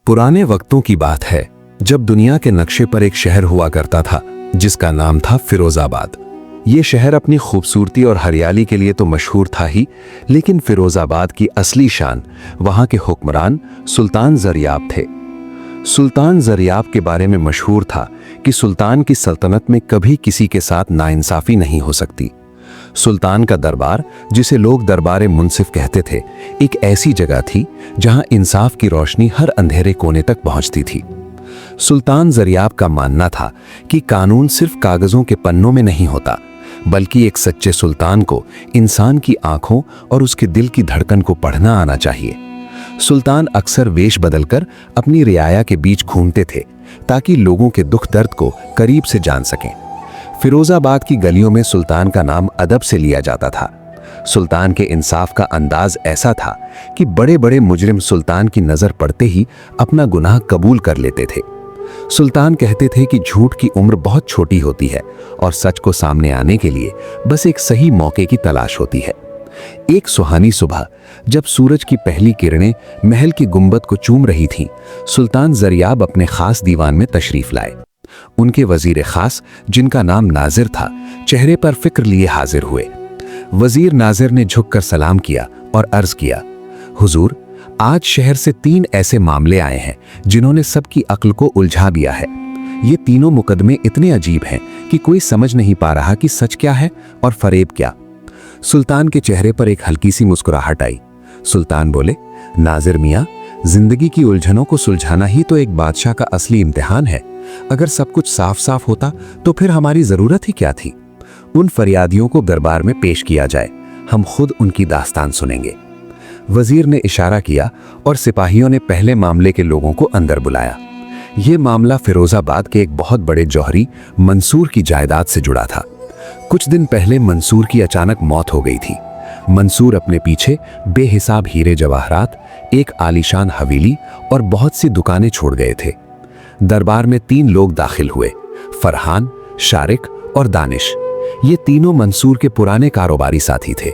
पुराने वक्तों की बात है जब दुनिया के नक्शे पर एक शहर हुआ करता था जिसका नाम था फिरोजाबाद। ये शहर अपनी खूबसूरती और हरियाली के लिए तो मशहूर था ही, लेकिन फिरोजाबाद की असली शान वहां के हुक्मरान सुल्तान ज़रियाब थे। सुल्तान ज़रियाब के बारे में मशहूर था कि सुल्तान की सल्तनत में कभी किसी के साथ नाइंसाफी नहीं हो सकती। सुल्तान का दरबार, जिसे लोग दरबारे मुंसिफ कहते थे, एक ऐसी जगह थी जहां इंसाफ की रोशनी हर अंधेरे कोने तक पहुंचती थी। सुल्तान ज़रियाब का मानना था कि कानून सिर्फ कागजों के पन्नों में नहीं होता, बल्कि एक सच्चे सुल्तान को इंसान की आंखों और उसके दिल की धड़कन को पढ़ना आना चाहिए। सुल्तान अक्सर वेश बदलकर अपनी रियाया के बीच घूमते थे ताकि लोगों के दुख दर्द को करीब से जान सकें। फिरोजाबाद की गलियों में सुल्तान का नाम अदब से लिया जाता था। सुल्तान के इंसाफ का अंदाज ऐसा था कि बड़े बड़े मुजरिम सुल्तान की नजर पड़ते ही अपना गुनाह कबूल कर लेते थे। सुल्तान कहते थे कि झूठ की उम्र बहुत छोटी होती है और सच को सामने आने के लिए बस एक सही मौके की तलाश होती है। एक सुहानी सुबह जब सूरज की पहली किरणें महल की गुंबद को चूम रही थीं, सुल्तान ज़रियाब अपने खास दीवान में तशरीफ लाए। उनके वजीर खास, जिनका नाम नाजिर था, चेहरे पर फिक्र लिए हाजिर हुए। वजीर नाजिर ने झुककर सलाम किया और अर्ज किया, हुजूर, आज शहर से 3 ऐसे मामले आए हैं जिन्होंने सबकी अक्ल को उलझा दिया है। ये तीनों मुकदमे इतने अजीब हैं कि कोई समझ नहीं पा रहा कि सच क्या है और फरेब क्या। सुल्तान के चेहरे पर एक हल्की सी मुस्कुराहट आई। सुल्तान बोले, नाजिर मियाँ, जिंदगी की उलझनों को सुलझाना ही तो एक बादशाह का असली इम्तिहान है। अगर सब कुछ साफ साफ होता तो फिर हमारी जरूरत ही क्या थी। उन फरियादियों को दरबार में पेश किया जाए, हम खुद उनकी दास्तान सुनेंगे। वजीर ने इशारा किया और सिपाहियों ने पहले मामले के लोगों को अंदर बुलाया। यह मामला फिरोजाबाद के एक बहुत बड़े जौहरी मंसूर की जायदाद से जुड़ा था। कुछ दिन पहले मंसूर की अचानक मौत हो गई थी। मंसूर अपने पीछे बेहिसाब हीरे जवाहरात, एक आलीशान हवेली और बहुत सी दुकानें छोड़ गए थे। दरबार में 3 लोग दाखिल हुए, फरहान, शारिक और दानिश। ये तीनों मंसूर के पुराने कारोबारी साथी थे।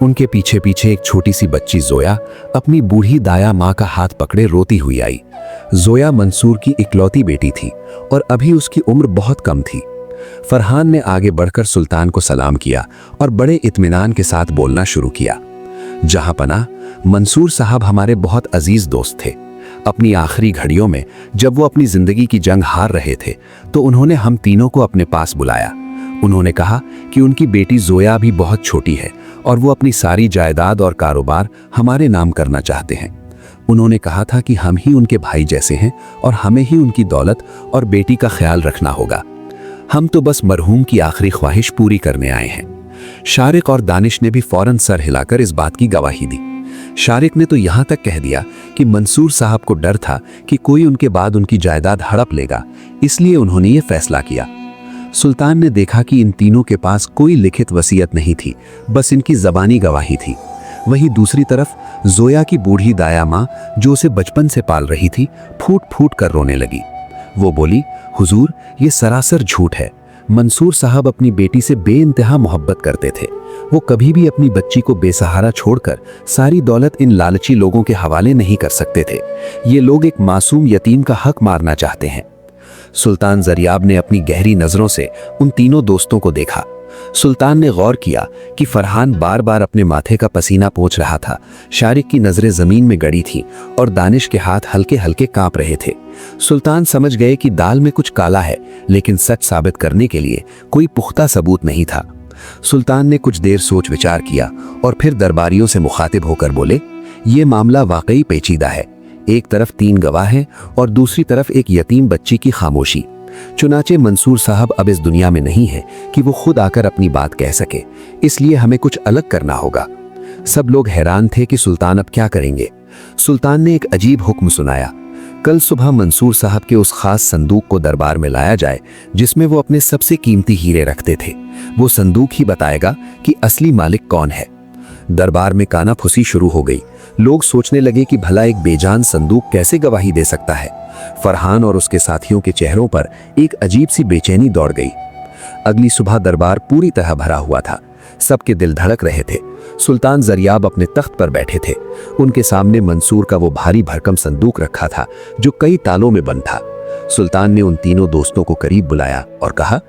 उनके पीछे पीछे एक छोटी सी बच्ची जोया अपनी बूढ़ी दाया माँ का हाथ पकड़े रोती हुई आई। जोया मंसूर की इकलौती बेटी थी और अभी उसकी उम्र बहुत कम थी। फरहान ने आगे बढ़कर सुल्तान को सलाम किया और बड़े इत्मीनान के साथ बोलना शुरू किया। जहां पना, मंसूर साहब हमारे अजीज अजीज दोस्त थे। अपनी आखिरी घड़ियों में जब वो अपनी जिंदगी की जंग हार रहे थे तो उन्होंने हम तीनों को अपने पास बुलाया। उन्होंने कहा कि उनकी बेटी जोया भी बहुत छोटी है और वो अपनी सारी जायदाद और कारोबार हमारे नाम करना चाहते हैं। उन्होंने कहा था कि हम ही उनके भाई जैसे हैं और हमें ही उनकी दौलत और बेटी का ख्याल रखना होगा। हम तो बस मरहूम की आखिरी ख्वाहिश पूरी करने आए हैं। शारिक और दानिश ने भी फौरन सर हिलाकर इस बात की गवाही दी। शारिक ने तो यहां तक कह दिया कि मंसूर साहब को डर था कि कोई उनके बाद उनकी जायदाद हड़प लेगा, इसलिए उन्होंने ये फैसला किया। सुल्तान ने देखा कि इन तीनों के पास कोई लिखित वसीयत नहीं थी, बस इनकी जबानी गवाही थी। वहीं दूसरी तरफ जोया की बूढ़ी दाया माँ, जो उसे बचपन से पाल रही थी, फूट फूट कर रोने लगी। वो बोली, हुजूर, ये सरासर झूठ है। मंसूर साहब अपनी बेटी से बेइंतहा मोहब्बत करते थे। वो कभी भी अपनी बच्ची को बेसहारा छोड़कर सारी दौलत इन लालची लोगों के हवाले नहीं कर सकते थे। ये लोग एक मासूम यतीम का हक मारना चाहते हैं। सुल्तान ज़रियाब ने अपनी गहरी नजरों से उन तीनों दोस्तों को देखा। सुल्तान ने गौर किया कि फरहान बार बार अपने माथे का पसीना पोंछ रहा था, शारिक की नजरें जमीन में गड़ी थीं और दानिश के हाथ हल्के हल्के कांप रहे थे। सुल्तान समझ गए कि दाल में कुछ काला है, लेकिन सच साबित करने के लिए कोई पुख्ता सबूत नहीं था। सुल्तान ने कुछ देर सोच विचार किया और फिर दरबारियों से मुखातिब होकर बोले, ये मामला वाकई पेचीदा है। एक तरफ 3 गवाह हैं और दूसरी तरफ एक यतीम बच्ची की खामोशी। चुनाचे मंसूर साहब अब इस दुनिया में नहीं है कि वो खुद आकर अपनी बात कह सके, इसलिए हमें कुछ अलग करना होगा। सब लोग हैरान थे कि सुल्तान अब क्या करेंगे। सुल्तान ने एक अजीब हुक्म सुनाया, कल सुबह मंसूर साहब के उस खास संदूक को दरबार में लाया जाए जिसमें वो अपने सबसे कीमती हीरे रखते थे। वो संदूक ही बताएगा कि असली मालिक कौन है। दरबार में कानाफूसी शुरू हो गई। लोग सोचने लगे कि भला एक बेजान संदूक कैसे गवाही दे सकता है। फरहान और उसके साथियों के चेहरों पर एक अजीब सी बेचैनी दौड़ गई। अगली सुबह दरबार पूरी तरह भरा हुआ था। सबके दिल धड़क रहे थे। सुल्तान जरियाब अपने तख्त पर बैठे थे। उनके सामने मंसूर का वो भारी भरकम संदूक रखा था जो कई तालों में बंद था। सुल्तान ने उन तीनों दोस्तों को करीब बुलाया और कहा,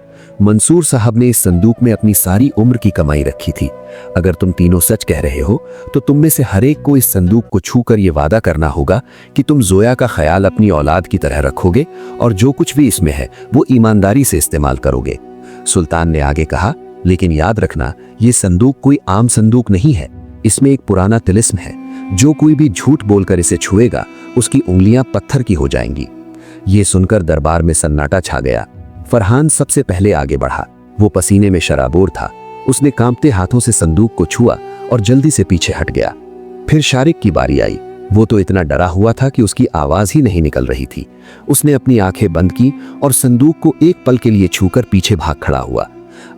मंसूर साहब ने इस संदूक में अपनी सारी उम्र की कमाई रखी थी। अगर तुम तीनों सच कह रहे हो तो तुम में से हर एक को इस संदूक को छूकर यह वादा करना होगा कि तुम जोया का ख्याल अपनी औलाद की तरह रखोगे और जो कुछ भी इसमें है वो ईमानदारी से इस्तेमाल करोगे। सुल्तान ने आगे कहा, लेकिन याद रखना, ये संदूक कोई आम संदूक नहीं है। इसमें एक पुराना तिलिस्म है। जो कोई भी झूठ बोलकर इसे छुएगा उसकी उंगलियां पत्थर की हो जाएंगी। ये सुनकर दरबार में सन्नाटा छा गया। फरहान सबसे पहले आगे बढ़ा। वो पसीने में शराबोर था। उसने कांपते हाथों से संदूक को छुआ और जल्दी से पीछे हट गया। फिर शारिक की बारी आई। वो तो इतना डरा हुआ था कि उसकी आवाज ही नहीं निकल रही थी। उसने अपनी आंखें बंद की और संदूक को एक पल के लिए छूकर पीछे भाग खड़ा हुआ।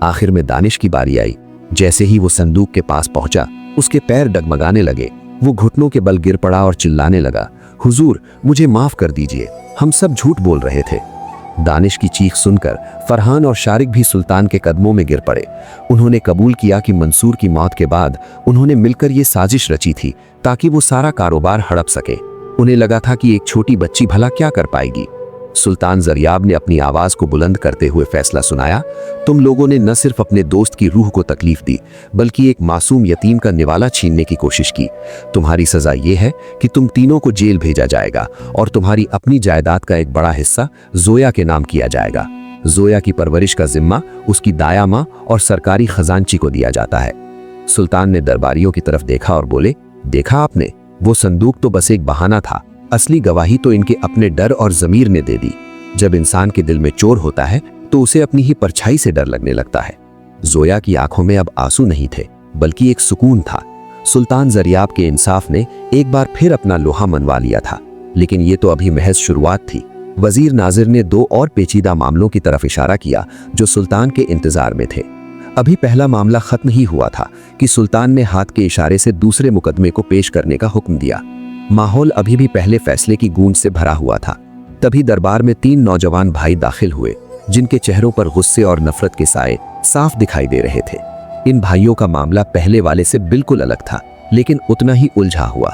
आखिर में दानिश की बारी आई। जैसे ही वो संदूक के पास पहुंचा, उसके पैर डगमगाने लगे। वो घुटनों के बल गिर पड़ा और चिल्लाने लगा, हुजूर, मुझे माफ कर दीजिए, हम सब झूठ बोल रहे थे। दानिश की चीख सुनकर फरहान और शारिक भी सुल्तान के कदमों में गिर पड़े। उन्होंने कबूल किया कि मंसूर की मौत के बाद उन्होंने मिलकर ये साजिश रची थी ताकि वो सारा कारोबार हड़प सके। उन्हें लगा था कि एक छोटी बच्ची भला क्या कर पाएगी। सुल्तान जरियाब ने अपनी आवाज को बुलंद करते हुए फैसला सुनाया, तुम लोगों ने न सिर्फ अपने दोस्त की रूह को तकलीफ दी बल्कि एक मासूम यतीम का निवाला छीनने की कोशिश की। तुम्हारी सजा यह है कि तुम तीनों को जेल भेजा जाएगा और तुम्हारी अपनी जायदाद का एक बड़ा हिस्सा जोया के नाम किया जाएगा। जोया की परवरिश का जिम्मा उसकी दाया माँ और सरकारी खजांची को दिया जाता है। सुल्तान ने दरबारियों की तरफ देखा और बोले, देखा आपने, वो संदूक तो बस एक बहाना था। असली गवाही तो इनके अपने डर और जमीर ने दे दी। जब इंसान के दिल में चोर होता है तो उसे अपनी ही परछाई से डर लगने लगता है। जोया की आंखों में अब आंसू नहीं थे बल्कि एक सुकून था। सुल्तान जरियाब के इंसाफ ने एक बार फिर अपना लोहा मनवा लिया था, लेकिन ये तो अभी महज शुरुआत थी। वजीर नाजिर ने दो और पेचीदा मामलों की तरफ इशारा किया जो सुल्तान के इंतजार में थे। अभी पहला मामला खत्म ही हुआ था कि सुल्तान ने हाथ के इशारे से दूसरे मुकदमे को पेश करने का हुक्म दिया। माहौल अभी भी पहले फैसले की गूंज से भरा हुआ था। तभी दरबार में तीन नौजवान भाई दाखिल हुए जिनके चेहरों पर गुस्से और नफरत के साए साफ दिखाई दे रहे थे। इन भाइयों का मामला पहले वाले से बिल्कुल अलग था, लेकिन उतना ही उलझा हुआ।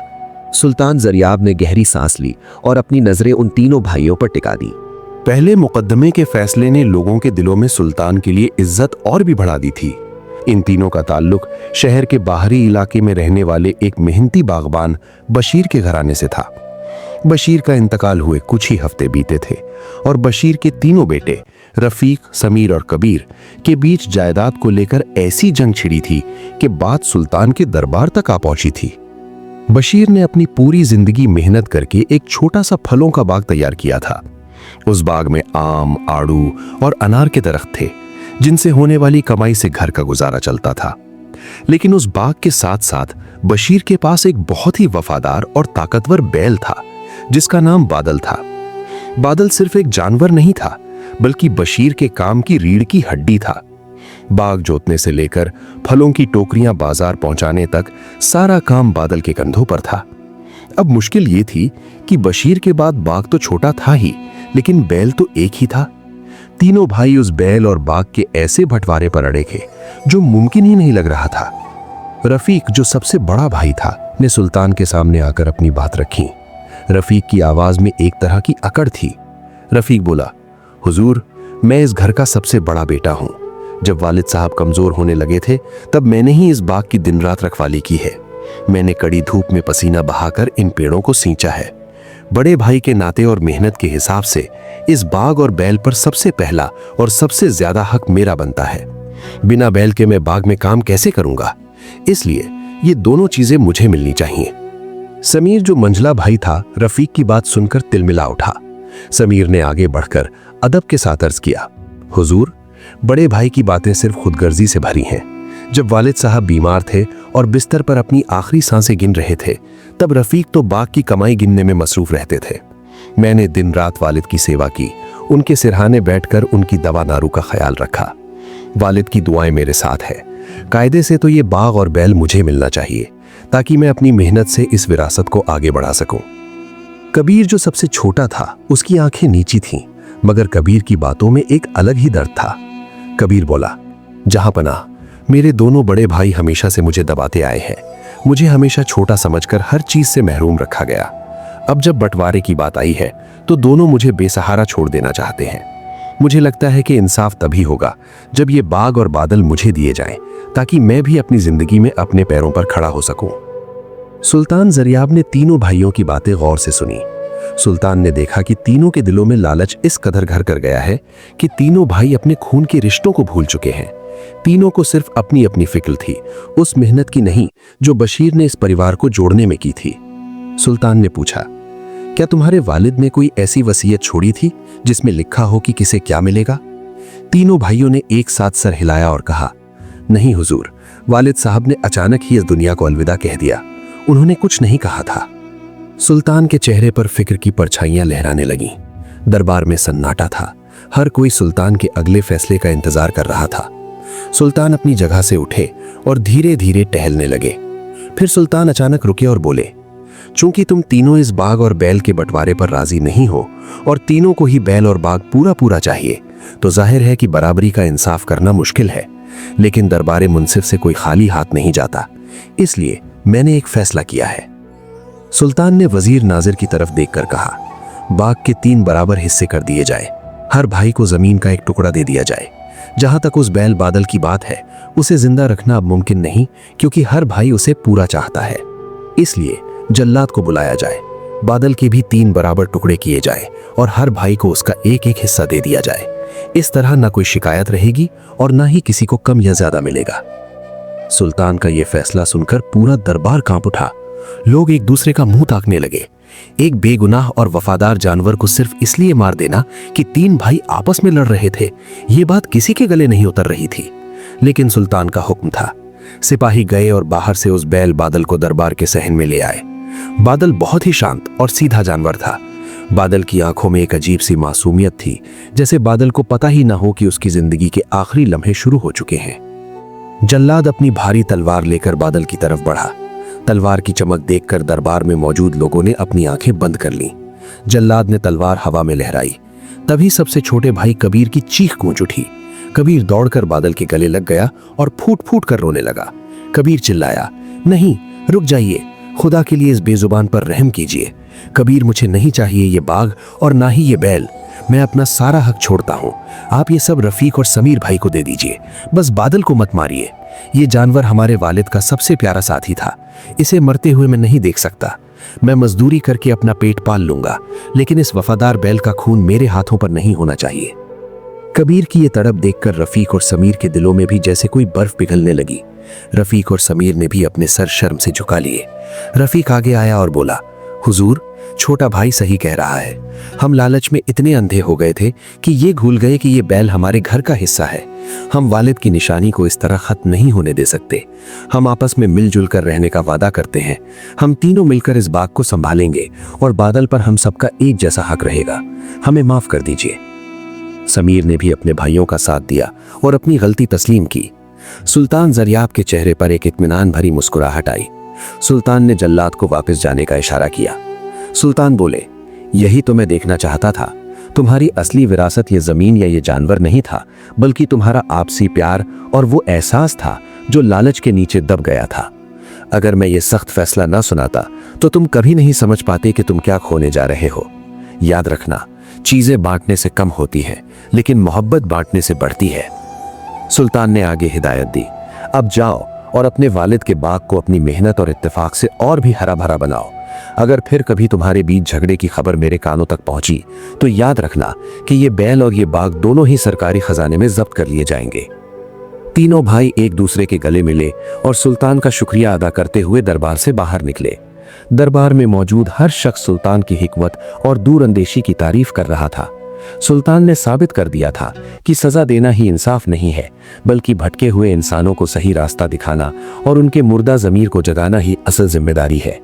सुल्तान जरियाब ने गहरी सांस ली और अपनी नजरें उन तीनों भाइयों पर टिका दी। पहले मुकदमे के फैसले ने लोगों के दिलों में सुल्तान के लिए इज्जत और भी बढ़ा दी थी। इन तीनों का ताल्लुक शहर के बाहरी इलाके में रहने वाले एक मेहनती बागबान बशीर के घराने से था। बशीर का इंतकाल हुए कुछ ही हफ्ते बीते थे और बशीर के तीनों बेटे रफीक, समीर और कबीर के बीच जायदाद को लेकर ऐसी जंग छिड़ी थी कि बात सुल्तान के दरबार तक आ पहुंची थी। बशीर ने अपनी पूरी जिंदगी मेहनत करके एक छोटा सा फलों का बाग तैयार किया था। उस बाग में आम, आड़ू और अनार के दरख्त थे जिनसे होने वाली कमाई से घर का गुजारा चलता था। लेकिन उस बाग के साथ साथ बशीर के पास एक बहुत ही वफादार और ताकतवर बैल था जिसका नाम बादल था। बादल सिर्फ एक जानवर नहीं था बल्कि बशीर के काम की रीढ़ की हड्डी था। बाग जोतने से लेकर फलों की टोकरियां बाजार पहुंचाने तक सारा काम बादल के कंधों पर था। अब मुश्किल ये थी कि बशीर के बाद बाग तो छोटा था ही, लेकिन बैल तो एक ही था। तीनों भाई उस बैल और बाग के ऐसे बंटवारे पर अड़े थे जो मुमकिन ही नहीं लग रहा था। रफीक, जो सबसे बड़ा भाई था, ने सुल्तान के सामने आकर अपनी बात रखी। रफीक की आवाज में एक तरह की अकड़ थी। रफीक बोला, हुजूर, मैं इस घर का सबसे बड़ा बेटा हूं। जब वालिद साहब कमजोर होने लगे थे तब मैंने ही इस बाग की दिन रात रखवाली की है। मैंने कड़ी धूप में पसीना बहाकर इन पेड़ों को सींचा है। बड़े भाई के नाते और मेहनत के हिसाब से इस बाग और बैल पर सबसे पहला और सबसे ज्यादा हक मेरा बनता है। बिना बैल के मैं बाग में काम कैसे करूंगा? इसलिए ये दोनों चीजें मुझे मिलनी चाहिए। समीर, जो मंझला भाई था, रफीक की बात सुनकर तिलमिला उठा। समीर ने आगे बढ़कर अदब के साथ अर्ज किया, हुजूर, बड़े भाई की बातें सिर्फ खुदगर्जी से भरी हैं। जब वालिद साहब बीमार थे और बिस्तर पर अपनी आखिरी सांसें गिन रहे थे तब रफीक तो बाग की कमाई गिनने में मसरूफ रहते थे। मैंने दिन रात वालिद की सेवा की, उनके सिरहाने बैठकर उनकी दवा दारू का ख्याल रखा। वालिद की दुआएं मेरे साथ है। कायदे से तो ये बाग और बैल मुझे मिलना चाहिए ताकि मैं अपनी मेहनत से इस विरासत को आगे बढ़ा सकूं। कबीर, जो सबसे छोटा था, उसकी आंखें नीची थीं, मगर कबीर की बातों में एक अलग ही दर्द था। कबीर बोला, जहां पनाह, मेरे दोनों बड़े भाई हमेशा से मुझे दबाते आए हैं। मुझे हमेशा छोटा समझकर हर चीज से महरूम रखा गया। अब जब बंटवारे की बात आई है तो दोनों मुझे बेसहारा छोड़ देना चाहते हैं। मुझे लगता है कि इंसाफ तभी होगा जब ये बाग और बादल मुझे दिए जाएं, ताकि मैं भी अपनी जिंदगी में अपने पैरों पर खड़ा हो सकूं। सुल्तान जरियाब ने तीनों भाइयों की बातें गौर से सुनी। सुल्तान ने देखा कि तीनों के दिलों में लालच इस कदर घर कर गया है कि तीनों भाई अपने खून के रिश्तों को भूल चुके हैं। तीनों को सिर्फ अपनी अपनी फिक्र थी, उस मेहनत की नहीं जो बशीर ने इस परिवार को जोड़ने में की थी। सुल्तान ने पूछा, क्या तुम्हारे वालिद ने कोई ऐसी वसीयत छोड़ी थी जिसमें लिखा हो कि किसे क्या मिलेगा? तीनों भाइयों ने एक साथ सर हिलाया और कहा, नहीं हुजूर, वालिद साहब ने अचानक ही इस दुनिया को अलविदा कह दिया। उन्होंने कुछ नहीं कहा था। सुल्तान के चेहरे पर फिक्र की परछाइयां लहराने लगीं। दरबार में सन्नाटा था। हर कोई सुल्तान के अगले फैसले का इंतजार कर रहा था। सुल्तान अपनी जगह से उठे और धीरे धीरे टहलने लगे। फिर सुल्तान अचानक रुके और बोले, चूंकि तुम तीनों इस बाग और बैल के बंटवारे पर राजी नहीं हो और तीनों को ही बैल और बाग पूरा पूरा चाहिए, तो जाहिर है कि बराबरी का इंसाफ करना मुश्किल है। लेकिन दरबारे मुंसिफ से कोई खाली हाथ नहीं जाता, इसलिए मैंने एक फैसला किया है। सुल्तान ने वजीर नाजिर की तरफ देखकर कहा, बाग के 3 बराबर हिस्से कर दिए जाए। हर भाई को जमीन का एक टुकड़ा दे दिया जाए। जहां तक उस बैल बादल की बात है, उसे जिंदा रखना अब मुमकिन नहीं, क्योंकि हर भाई उसे पूरा चाहता है। इसलिए जल्लाद को बुलाया जाए, बादल के भी 3 बराबर टुकड़े किए जाए और हर भाई को उसका एक एक हिस्सा दे दिया जाए। इस तरह ना कोई शिकायत रहेगी और ना ही किसी को कम या ज्यादा मिलेगा। सुल्तान का यह फैसला सुनकर पूरा दरबार कांप उठा। लोग एक दूसरे का मुंह ताकने लगे। एक बेगुनाह और वफादार जानवर को सिर्फ इसलिए मार देना कि 3 भाई आपस में लड़ रहे थे, ये बात किसी के गले नहीं उतर रही थी। लेकिन सुल्तान का हुक्म था। सिपाही गए और बाहर से उस बैल बादल को दरबार के सहन में ले आए। बादल बहुत ही शांत और सीधा जानवर था। बादल की आंखों में एक अजीब सी मासूमियत थी, जैसे बादल को पता ही ना हो कि उसकी जिंदगी के आखिरी लम्हे शुरू हो चुके हैं। जल्लाद अपनी भारी तलवार लेकर बादल की तरफ बढ़ा। तलवार की चमक देखकर दरबार में मौजूद लोगों ने अपनी आंखें बंद कर लीं। जल्लाद ने तलवार हवा में लहराई। तभी सबसे छोटे भाई कबीर की चीख गूंज उठी। कबीर दौड़कर बादल के गले लग गया और फूट फूट कर रोने लगा। कबीर चिल्लाया, नहीं, रुक जाइए, खुदा के लिए इस बेजुबान पर रहम कीजिए। कबीर, मुझे नहीं चाहिए ये बाग और ना ही ये बैल। मैं अपना सारा हक छोड़ता हूँ। आप ये सब रफीक और समीर भाई को दे दीजिए। बस बादल को मत मारिए। ये जानवर हमारे वालिद का सबसे प्यारा साथी था। इसे मरते हुए मैं नहीं देख सकता। मैं मजदूरी करके अपना पेट पाल लूंगा, लेकिन इस वफादार बैल का खून मेरे हाथों पर नहीं होना चाहिए। कबीर की ये तड़प देखकर रफीक और समीर के दिलों में भी जैसे कोई बर्फ पिघलने लगी। रफीक और समीर ने भी अपने सर शर्म से झुका लिए। रफीक आगे आया और बोला, हुजूर, छोटा भाई सही कह रहा है। हम लालच में इतने अंधे हो गए थे कि ये भूल गए कि ये बैल हमारे घर का हिस्सा है। हम वालिद की निशानी को इस तरह खत्म नहीं होने दे सकते। हम आपस में मिलजुल कर रहने का वादा करते हैं। हम तीनों मिलकर इस बाग को संभालेंगे और बादल पर हम सबका एक जैसा हक रहेगा। हमें माफ कर दीजिए। समीर ने भी अपने भाइयों का साथ दिया और अपनी गलती तस्लीम की। सुल्तान जरियाब के चेहरे पर एक इत्मीनान भरी मुस्कुराहट आई। सुल्तान ने जल्लाद को वापस जाने का इशारा किया। सुल्तान बोले, यही तो मैं देखना चाहता था। तुम्हारी असली विरासत ये जमीन या ये जानवर नहीं था, बल्कि तुम्हारा आपसी प्यार और वो एहसास था जो लालच के नीचे दब गया था। अगर मैं ये सख्त फैसला ना सुनाता तो तुम कभी नहीं समझ पाते कि तुम क्या खोने जा रहे हो। याद रखना, चीजें बांटने से कम होती हैं, लेकिन मोहब्बत बांटने से बढ़ती है। सुल्तान ने आगे हिदायत दी, अब जाओ और अपने वालिद के बाग को अपनी मेहनत और इत्तेफाक से और भी हरा भरा बनाओ। अगर फिर कभी तुम्हारे बीच झगड़े की खबर मेरे कानों तक पहुंची तो याद रखना कि ये बैल और ये बाग दोनों ही सरकारी खजाने में जब्त कर लिए जाएंगे। तीनों भाई एक दूसरे के गले मिले और सुल्तान का शुक्रिया अदा करते हुए दरबार से बाहर निकले। दरबार में मौजूद हर शख्स सुल्तान की हिकमत और दूरअंदेशी की तारीफ कर रहा था। सुल्तान ने साबित कर दिया था कि सजा देना ही इंसाफ नहीं है, बल्कि भटके हुए इंसानों को सही रास्ता दिखाना और उनके मुर्दा ज़मीर को जगाना ही असल जिम्मेदारी है।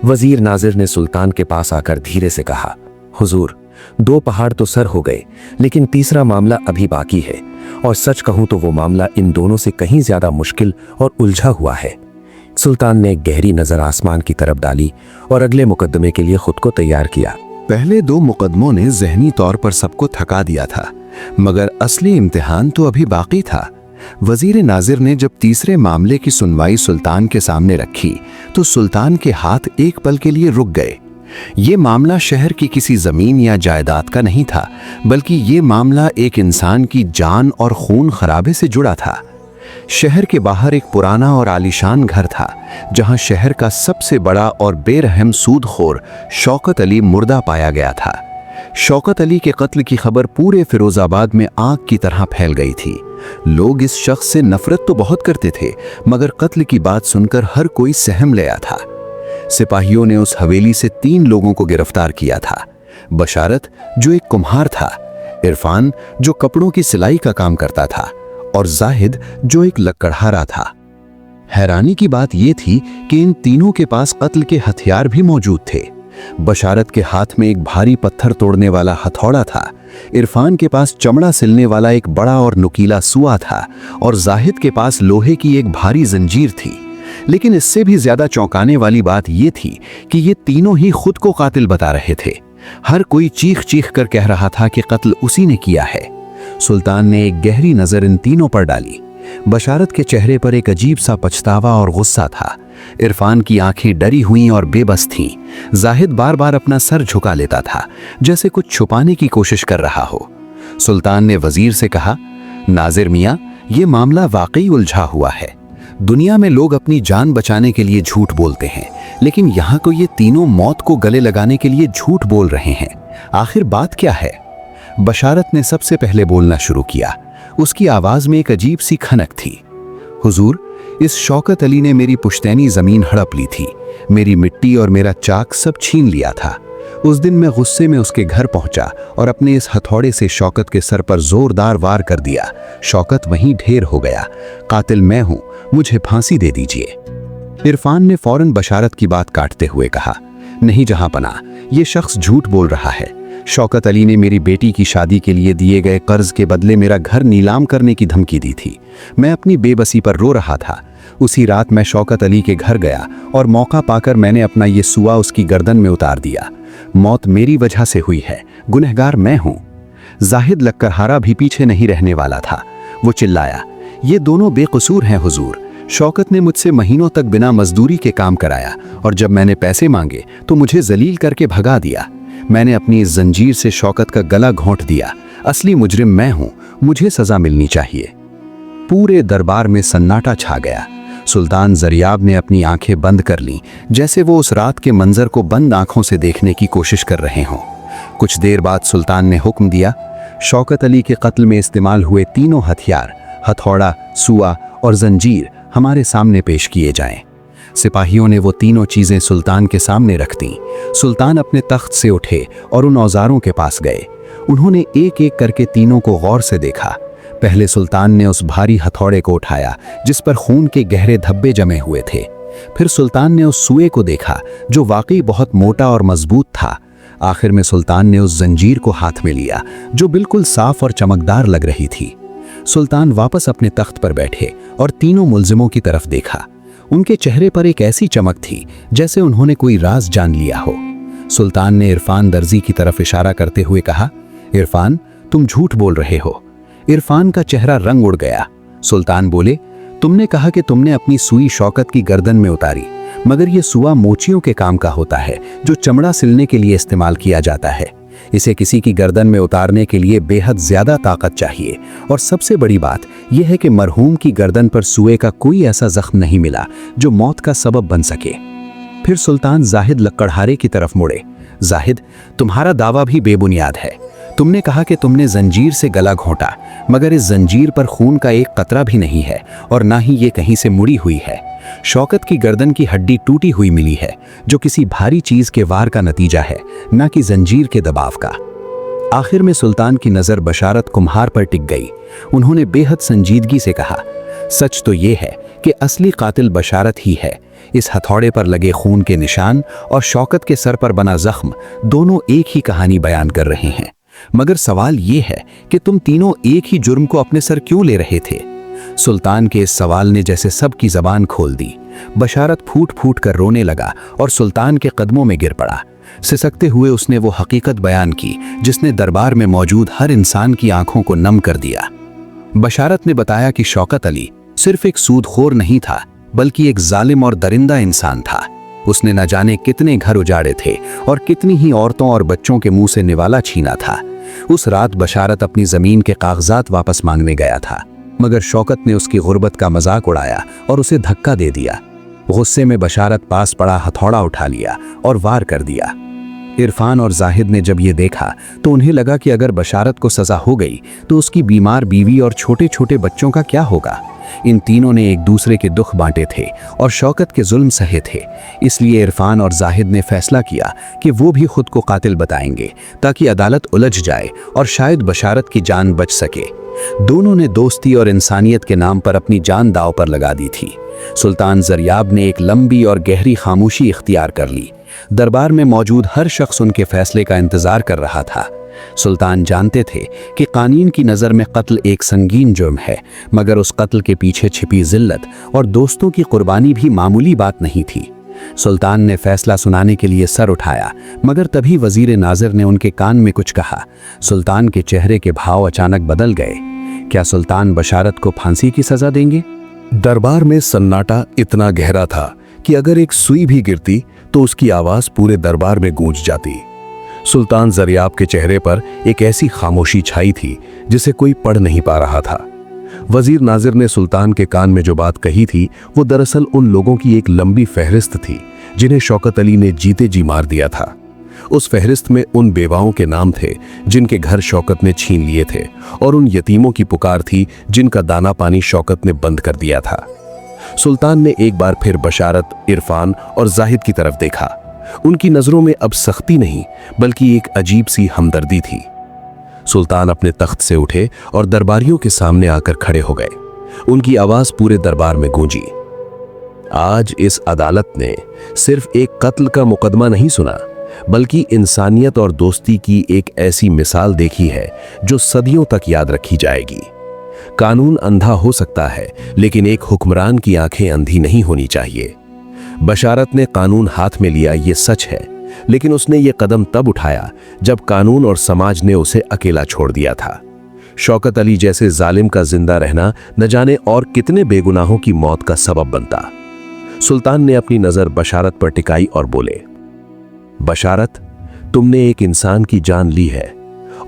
वजीर नाजिर ने सुल्तान के पास आकर धीरे से कहा, हुजूर, 2 पहाड़ तो सर हो गए, लेकिन तीसरा मामला अभी बाकी है, और सच कहूं तो वो मामला इन दोनों से कहीं ज्यादा मुश्किल और उलझा हुआ है। सुल्तान ने एक गहरी नजर आसमान की तरफ डाली और अगले मुकदमे के लिए खुद को तैयार किया। पहले 2 मुकदमों ने जहनी तौर पर सबको थका दिया था, मगर असली इम्तिहान तो अभी बाकी था। वजीर नाजिर ने जब तीसरे मामले की सुनवाई सुल्तान के सामने रखी तो सुल्तान के हाथ एक पल के लिए रुक गए। ये मामला शहर की किसी जमीन या जायदाद का नहीं था, बल्कि ये मामला एक इंसान की जान और खून खराबे से जुड़ा था। शहर के बाहर एक पुराना और आलीशान घर था, जहां शहर का सबसे बड़ा और बेरहम सूदखोर शौकत अली मुर्दा पाया गया था। शौकत अली के कत्ल की खबर पूरे फिरोजाबाद में आग की तरह फैल गई थी। लोग इस शख्स से नफरत तो बहुत करते थे, मगर कत्ल की बात सुनकर हर कोई सहम गया था। सिपाहियों ने उस हवेली से 3 लोगों को गिरफ्तार किया था। बशारत, जो एक कुम्हार था, इरफान, जो कपड़ों की सिलाई का काम करता था, और जाहिद, जो एक लकड़हारा था। हैरानी की बात यह थी कि इन तीनों के पास कत्ल के हथियार भी मौजूद थे। बशारत के हाथ में एक भारी पत्थर तोड़ने वाला हथौड़ा था, इरफान के पास चमड़ा सिलने वाला एक बड़ा और नुकीला सुआ था, और जाहिद के पास लोहे की एक भारी जंजीर थी। लेकिन इससे भी ज्यादा चौंकाने वाली बात यह थी कि ये तीनों ही खुद को कातिल बता रहे थे। हर कोई चीख चीख कर कह रहा था कि कत्ल उसी ने किया है। सुल्तान ने एक गहरी नजर इन तीनों पर डाली। बशारत के चेहरे पर एक अजीब सा पछतावा और गुस्सा था। इरफान की आंखें डरी हुई और बेबस थीं। जाहिद बार बार अपना सर झुका लेता था, जैसे कुछ छुपाने की कोशिश कर रहा हो। सुल्तान ने वजीर से कहा, नाजिर मियाँ, ये मामला वाकई उलझा हुआ है। दुनिया में लोग अपनी जान बचाने के लिए झूठ बोलते हैं, लेकिन यहाँ को ये तीनों मौत को गले लगाने के लिए झूठ बोल रहे हैं। आखिर बात क्या है? बशारत ने सबसे पहले बोलना शुरू किया। उसकी आवाज में एक अजीब सी खनक थी। हुजूर, इस शौकत अली ने मेरी पुश्तैनी जमीन हड़प ली थी, मेरी मिट्टी और मेरा चाक सब छीन लिया था। उस दिन मैं गुस्से में उसके घर पहुंचा और अपने इस हथौड़े से शौकत के सर पर जोरदार वार कर दिया। शौकत वहीं ढेर हो गया। कातिल मैं हूं, मुझे फांसी दे दीजिए। इरफान ने फौरन बशारत की बात काटते हुए कहा, नहीं जहांपनाह, ये शख्स झूठ बोल रहा है। शौकत अली ने मेरी बेटी की शादी के लिए दिए गए कर्ज के बदले मेरा घर नीलाम करने की धमकी दी थी। मैं अपनी बेबसी पर रो रहा था। उसी रात मैं शौकत अली के घर गया और मौका पाकर मैंने अपना ये सुआ उसकी गर्दन में उतार दिया। मौत मेरी वजह से हुई है, गुनहगार मैं हूं। जाहिद लकड़हारा भी पीछे नहीं रहने वाला था। वो चिल्लाया, ये दोनों बेकसूर हैं हुजूर। शौकत ने मुझसे महीनों तक बिना मजदूरी के काम कराया, और जब मैंने पैसे मांगे तो मुझे जलील करके भगा दिया। मैंने अपनी इस जंजीर से शौकत का गला घोंट दिया। असली मुजरिम मैं हूं, मुझे सजा मिलनी चाहिए। पूरे दरबार में सन्नाटा छा गया। सुल्तान जरियाब ने अपनी आंखें बंद कर लीं, जैसे वो उस रात के मंजर को बंद आंखों से देखने की कोशिश कर रहे हों। कुछ देर बाद सुल्तान ने हुक्म दिया, शौकत अली के कत्ल में इस्तेमाल हुए तीनों हथियार, हथौड़ा, सुआ और जंजीर, हमारे सामने पेश किए जाएं। सिपाहियों ने वो तीनों चीजें सुल्तान के सामने रख दीं। सुल्तान अपने तख्त से उठे और उन औजारों के पास गए। उन्होंने एक एक करके तीनों को गौर से देखा। पहले सुल्तान ने उस भारी हथौड़े को उठाया, जिस पर खून के गहरे धब्बे जमे हुए थे। फिर सुल्तान ने उस सुए को देखा, जो वाकई बहुत मोटा और मजबूत था। आखिर में सुल्तान ने उस जंजीर को हाथ में लिया, जो बिल्कुल साफ और चमकदार लग रही थी। सुल्तान वापस अपने तख्त पर बैठे और तीनों मुल्जिमों की तरफ देखा। उनके चेहरे पर एक ऐसी चमक थी जैसे उन्होंने कोई राज जान लिया हो। सुल्तान ने इरफान दर्जी की तरफ इशारा करते हुए कहा, इरफान, तुम झूठ बोल रहे हो। इरफान का चेहरा रंग उड़ गया। सुल्तान बोले, तुमने कहा कि तुमने अपनी सुई शौकत की गर्दन में उतारी, मगर यह सुआ मोचियों के काम का होता है, जो चमड़ा सिलने के लिए इस्तेमाल किया जाता है। इसे किसी की गर्दन में उतारने के लिए बेहद ज्यादा ताकत चाहिए, और सबसे बड़ी बात यह है कि मरहूम की गर्दन पर सुए का कोई ऐसा जख्म नहीं मिला जो मौत का सबब बन सके। फिर सुल्तान जाहिद लकड़हारे की तरफ मुड़े। जाहिद, तुम्हारा दावा भी बेबुनियाद है। तुमने कहा कि तुमने जंजीर से गला घोंटा, मगर इस जंजीर पर खून का एक कतरा भी नहीं है, और ना ही ये कहीं से मुड़ी हुई है। शौकत की गर्दन की हड्डी टूटी हुई मिली है, जो किसी भारी चीज के वार का नतीजा है, ना कि जंजीर के दबाव का। आखिर में सुल्तान की नजर बशारत कुम्हार पर टिक गई। उन्होंने बेहद संजीदगी से कहा, सच तो ये है कि असली कातिल बशारत ही है। इस हथौड़े पर लगे खून के निशान और शौकत के सर पर बना जख्म दोनों एक ही कहानी बयान कर रहे हैं। मगर सवाल ये है कि तुम तीनों एक ही जुर्म को अपने सर क्यों ले रहे थे? सुल्तान के इस सवाल ने जैसे सबकी जबान खोल दी। बशारत फूट फूट कर रोने लगा और सुल्तान के कदमों में गिर पड़ा। सिसकते हुए उसने वो हकीकत बयान की जिसने दरबार में मौजूद हर इंसान की आंखों को नम कर दिया। बशारत ने बताया कि शौकत अली सिर्फ एक सूदखोर नहीं था, बल्कि एक जालिम और दरिंदा इंसान था। उसने न जाने कितने घर उजाड़े थे और कितनी ही औरतों और बच्चों के मुंह से निवाला छीना था। उस रात बशारत अपनी जमीन के कागजात वापस मांगने गया था, मगर शौकत ने उसकी गुर्बत का मजाक उड़ाया और उसे धक्का दे दिया। गुस्से में बशारत पास पड़ा हथौड़ा उठा लिया और वार कर दिया। इरफान और जाहिद ने जब ये देखा तो उन्हें लगा कि अगर बशारत को सजा हो गई तो उसकी बीमार बीवी और छोटे छोटे बच्चों का क्या होगा। इन तीनों ने एक दूसरे के दुख बांटे थे और शौकत के जुल्म सहे थे। इसलिए इरफान और जाहिद ने फैसला किया कि वो भी खुद को कातिल बताएंगे, ताकि अदालत उलझ जाए और शायद बशारत की जान बच सके। दोनों ने दोस्ती और इंसानियत के नाम पर अपनी जान दांव पर लगा दी थी। सुल्तान जरियाब ने एक लंबी और गहरी खामोशी इख्तियार कर ली। दरबार में मौजूद हर शख्स उनके फैसले का इंतजार कर रहा था। सुल्तान जानते थे कि कानून की नज़र में कत्ल एक संगीन जुर्म है, मगर उस कत्ल के पीछे छिपी जिल्लत और दोस्तों की कुर्बानी भी मामूली बात नहीं थी। सुल्तान ने फैसला सुनाने के लिए सर उठाया, मगर तभी वजीर नाजिर ने उनके कान में कुछ कहा। सुल्तान के चेहरे के भाव अचानक बदल गए। क्या सुल्तान बशारत को फांसी की सजा देंगे? दरबार में सन्नाटा इतना गहरा था कि अगर एक सुई भी गिरती तो उसकी आवाज पूरे दरबार में गूंज जाती। सुल्तान जरियाब के चेहरे पर एक ऐसी खामोशी छाई थी जिसे कोई पढ़ नहीं पा रहा था। वजीर नाजिर ने सुल्तान के कान में जो बात कही थी वो दरअसल उन लोगों की एक लंबी फहरिस्त थी जिन्हें शौकत अली ने जीते जी मार दिया था। उस फहरिस्त में उन बेवाओं के नाम थे जिनके घर शौकत ने छीन लिए थे, और उन यतीमों की पुकार थी जिनका दाना पानी शौकत ने बंद कर दिया था। सुल्तान ने एक बार फिर बशारत, इरफान और जाहिद की तरफ देखा। उनकी नजरों में अब सख्ती नहीं बल्कि एक अजीब सी हमदर्दी थी। सुल्तान अपने तख्त से उठे और दरबारियों के सामने आकर खड़े हो गए। उनकी आवाज पूरे दरबार में गूंजी। आज इस अदालत ने सिर्फ एक कत्ल का मुकदमा नहीं सुना, बल्कि इंसानियत और दोस्ती की एक ऐसी मिसाल देखी है जो सदियों तक याद रखी जाएगी। कानून अंधा हो सकता है, लेकिन एक हुक्मरान की आंखें अंधी नहीं होनी चाहिए। बशारत ने कानून हाथ में लिया, ये सच है, लेकिन उसने ये कदम तब उठाया जब कानून और समाज ने उसे अकेला छोड़ दिया था। शौकत अली जैसे जालिम का जिंदा रहना न जाने और कितने बेगुनाहों की मौत का सबब बनता। सुल्तान ने अपनी नजर बशारत पर टिकाई और बोले, बशारत, तुमने एक इंसान की जान ली है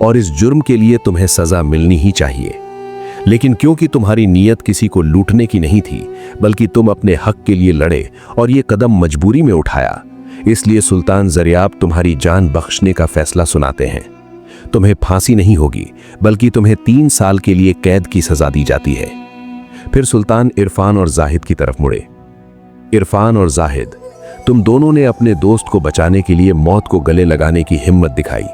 और इस जुर्म के लिए तुम्हें सजा मिलनी ही चाहिए। लेकिन क्योंकि तुम्हारी नीयत किसी को लूटने की नहीं थी, बल्कि तुम अपने हक के लिए लड़े और ये कदम मजबूरी में उठाया, इसलिए सुल्तान जरियाब तुम्हारी जान बख्शने का फैसला सुनाते हैं। तुम्हें फांसी नहीं होगी, बल्कि तुम्हें 3 साल के लिए कैद की सजा दी जाती है। फिर सुल्तान इरफान और जाहिद की तरफ मुड़े। इरफान और जाहिद, तुम दोनों ने अपने दोस्त को बचाने के लिए मौत को गले लगाने की हिम्मत दिखाई।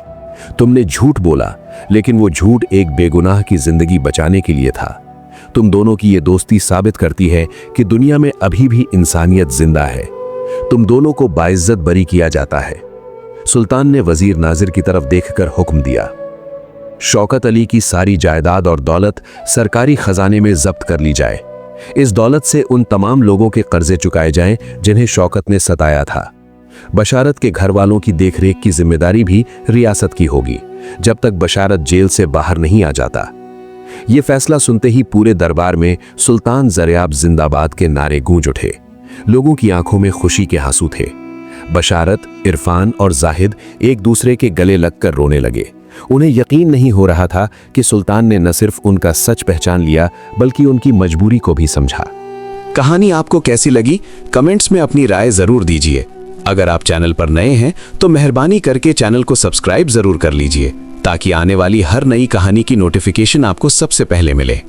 तुमने झूठ बोला, लेकिन वो झूठ एक बेगुनाह की जिंदगी बचाने के लिए था। तुम दोनों की ये दोस्ती साबित करती है कि दुनिया में अभी भी इंसानियत जिंदा है। तुम दोनों को बाइज्जत बरी किया जाता है। सुल्तान ने वजीर नाजिर की तरफ देखकर हुक्म दिया, शौकत अली की सारी जायदाद और दौलत सरकारी खजाने में जब्त कर ली जाए। इस दौलत से उन तमाम लोगों के कर्जे चुकाए जाएं जिन्हें शौकत ने सताया था। बशारत के घर वालों की देखरेख की जिम्मेदारी भी रियासत की होगी, जब तक बशारत जेल से बाहर नहीं आ जाता। ये फैसला सुनते ही पूरे दरबार में सुल्तान जरियाब जिंदाबाद के नारे गूंज उठे। लोगों की आंखों में खुशी के आंसू थे। बशारत, इरफान और जाहिद एक दूसरे के गले लगकर रोने लगे। उन्हें यकीन नहीं हो रहा था कि सुल्तान ने न सिर्फ उनका सच पहचान लिया, बल्कि उनकी मजबूरी को भी समझा। कहानी आपको कैसी लगी? कमेंट्स में अपनी राय जरूर दीजिए। अगर आप चैनल पर नए हैं तो मेहरबानी करके चैनल को सब्सक्राइब जरूर कर लीजिए, ताकि आने वाली हर नई कहानी की नोटिफिकेशन आपको सबसे पहले मिले।